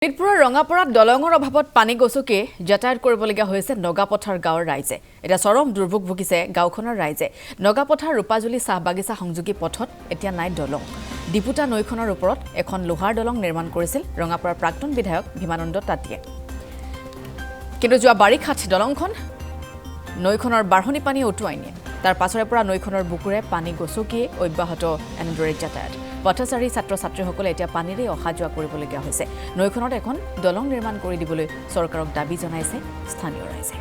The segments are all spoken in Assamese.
শোণিতপুৰৰ ৰঙাপৰাত দলঙৰ অভাৱত পানী গছকি যাতায়াত কৰিবলগীয়া হৈছে নগাপথাৰ গাঁৱৰ ৰাইজে। এটা চৰম দুৰ্ভোগ ভুগিছে গাঁওখনৰ ৰাইজে। নগাপথাৰ ৰূপাজুলি চাহ বাগিচা সংযোগী পথত এতিয়া নাই দলং। ডিপুটা নৈখনৰ ওপৰত এখন লোহাৰ দলং নিৰ্মাণ কৰিছিল ৰঙাপৰাৰ প্ৰাক্তন বিধায়ক ভীমানন্দ তাঁতীয়ে। কিন্তু যোৱা বাৰিষাত দলংখন নৈখনৰ বাঢ়নি পানী উটুৱাই নিয়ে। তাৰ পাছৰে পৰা নৈখনৰ বুকুৰে পানী গছকিয়ে অব্যাহত এনেদৰে যাতায়াত। পথচাৰী ছাত্ৰ ছাত্ৰীসকলে এতিয়া পানীৰে অহা যোৱা কৰিবলগীয়া হৈছে। নৈখনত এখন দলং নিৰ্মাণ কৰি দিবলৈ চৰকাৰক দাবী জনাইছে স্থানীয় ৰাইজে।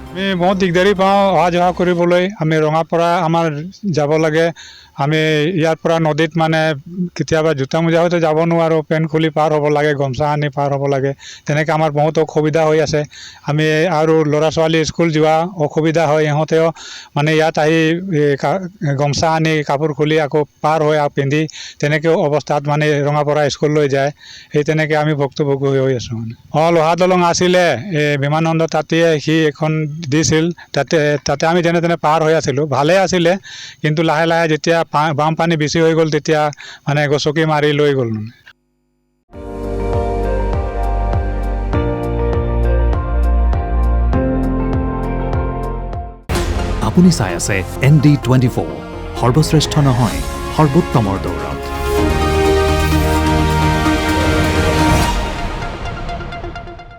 আমি বহুত দিগদাৰী পাওঁ অহা যোৱা কৰিবলৈ। আমি ৰঙাপৰা আমাৰ যাব লাগে। আমি ইয়াৰ পৰা নদীত মানে কেতিয়াবা জোতা মোজা হয়তো যাব নোৱাৰোঁ, পেণ্ট খুলি পাৰ হ'ব লাগে, গামছা আনি পাৰ হ'ব লাগে। তেনেকৈ আমাৰ বহুত অসুবিধা হৈ আছে। আমি আৰু ল'ৰা ছোৱালী স্কুল যোৱা অসুবিধা হয়। ইহঁতেও মানে ইয়াত আহি গামছা আনি কাপোৰ খুলি আকৌ পাৰ হৈ পিন্ধি তেনেকৈ অৱস্থাত মানে ৰঙাপৰা স্কুললৈ যায়। সেই তেনেকৈ আমি ভুক্তভোগী হৈ আছোঁ। লোহা দলং আছিলে, ভীমানন্দ তাঁতীয়ে সি এখন দিছিল। তাতে আমি যেনে তেনে পাৰ হৈ আছিলোঁ, ভালেই আছিলে। কিন্তু লাহে লাহে যেতিয়া বানপানী বেছি হৈ গ'ল তেতিয়া মানে গছকি মাৰি লৈ গ'ল। আপুনি চাই আছে ND24, সৰ্বশ্ৰেষ্ঠ নহয় সৰ্বোত্তমৰ দৌৰত।